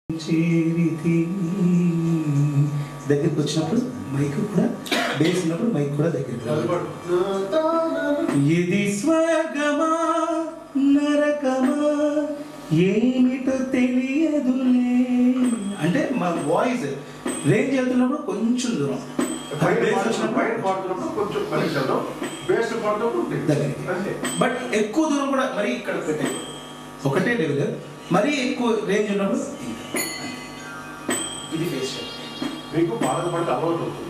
చేరితి దగ్గరికి వచ్చినప్పుడు మైక్ కూడా బేస్ ఉన్నప్పుడు మైక్ కూడా దగ్గరికి ఇది స్వర్గమా నరకమా ఏమిటో తెలియదులే అంటే మా వాయిస్ రేంజ్ వెళ్తున్నప్పుడు కొంచెం దూరం బట్ ఎక్కువ దూరం కూడా మరీ ఇక్కడ పెట్టే ఒకటే లెవెల్ మరీ ఎక్కువ రేంజ్ ఉన్నప్పుడు ఇది ఫేస్ మీకు పాటలు పాడితే అలవాటు అవుతుంది.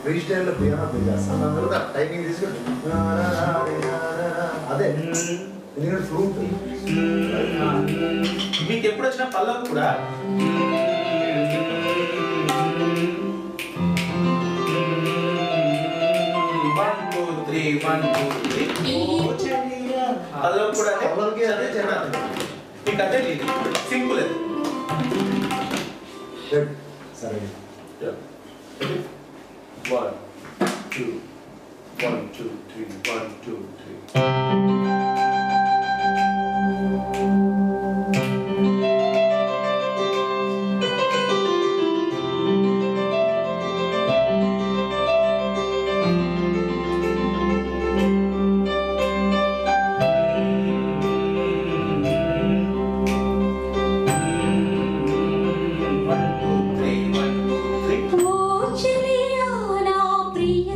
ఫ్రీస్టైల్లో పియానో ప్లే చేస్తాను అందరూ టైమింగ్ తీసుకుంటే అదే ఎందుకంటే ఫ్లూట్ మీకు ఎప్పుడు వచ్చిన పల్లవి కూడా పల్లవి కూడా పల్లవికి అదే చేయాలి మీకు అంటే సింపుల్ అది సరే 1 2 1 2 3 1 2 3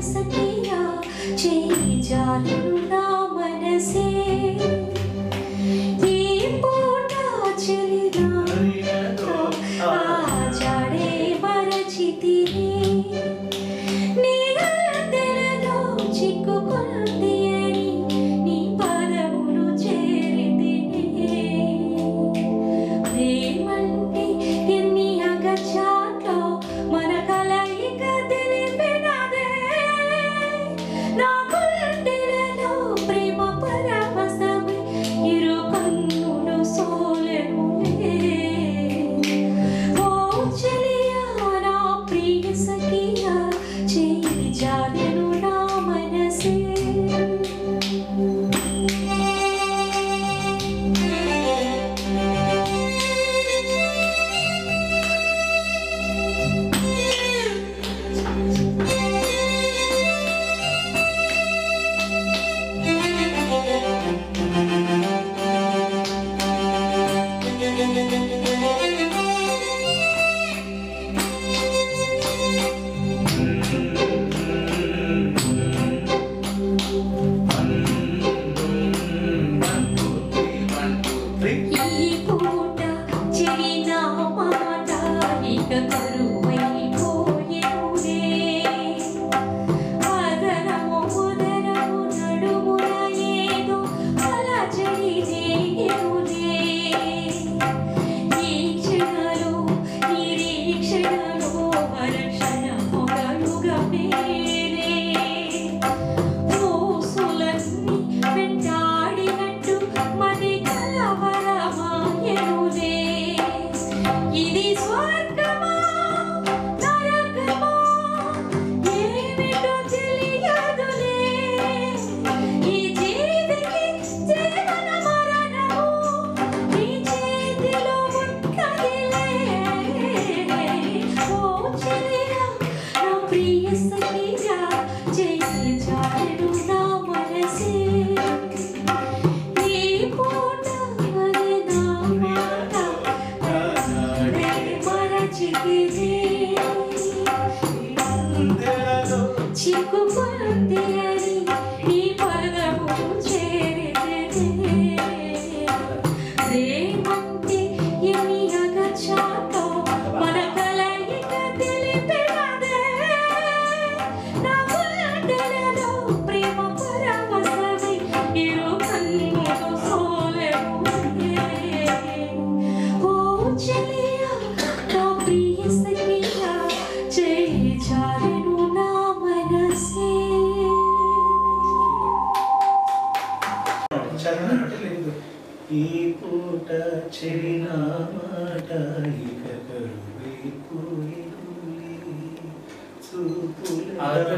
सखिया चेई जालू అంటే లేదు. ఈ పూట చెరిన మాట ఇక కరువై కూలి చూపులము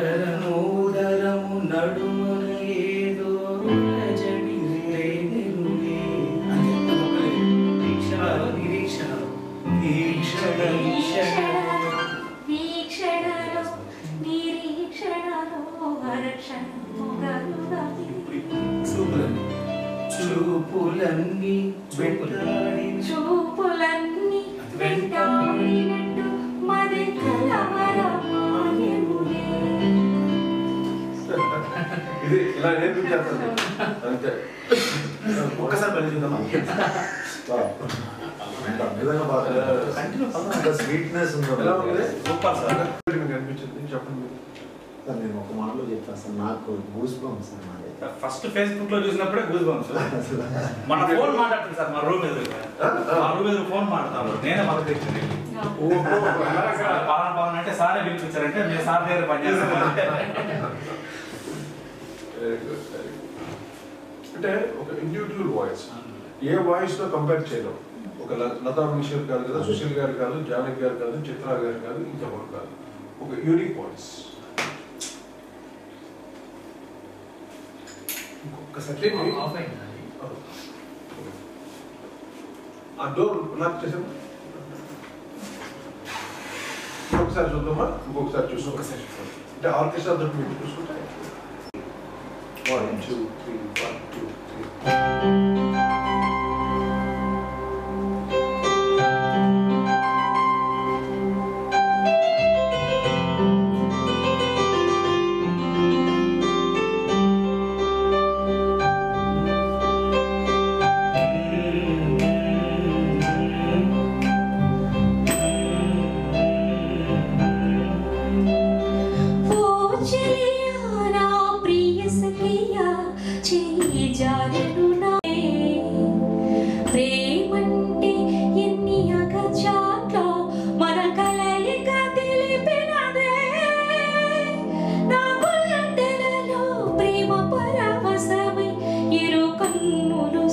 నడుమన ఏదో జడి రేగులే. నిరీక్షణలో చూపులన్నీ వెంటాడినట్టు మది కలవరమాయనులే. ఇది ఇలా నేర్పించేస్తాను అంతే. ఒక్కసారి పని చూద్దామా? నిజంగా బాగా స్వీట్నెస్ ఎలా ఉంది? Super sir. అనిపించింది చెప్పండి. నేను ఒక మాటలో చెప్తాను సార్, నాకు గూస్ బంప్స్ అన్నమాట. ఫస్ట్ ఫేస్బుక్ లో చూసినప్పుడే గూస్ బంప్స్. మన ఫోన్ మాట్లాడుతుంది సార్, మా రూమ్ ఎదురు ఫోన్ మాట్లాడతాను. నేనే మొదలు తెచ్చింది. పలానా అంటే సారే పిలిపించారంటే మీరు సార్ దగ్గర పనిచేస్తాను. అంటే ఒక ఇండివిజువల్ వాయిస్, ఏ వాయిస్ తో కంపేర్ చేయడం. ఒక లతా మంగేష్కర్ గారు కదా, సుశీల్ గారు కాదు, జానకి గారు కాదు, చిత్ర గారు కాదు, ఇంకెవరు కాదు. ఒక యూనిక్ వాయిస్. ఇంకొకసారి ఆ డోర్ లాక్ చేసాము. ఇంకొకసారి చూద్దామా? ఇంకొకసారి చూస్తాం. ఒకసారి అంటే ఆర్కెస్ట్రా తరఫు మీరు చూసుకుంటే 1 2 3 1 2 3. ప్రేమంటే ఎన్ని అగచాట్లో మన కలయిక తెలిపినదే. నా గుండెలలో ప్రేమ పరవశమై ఇరు కన్నులు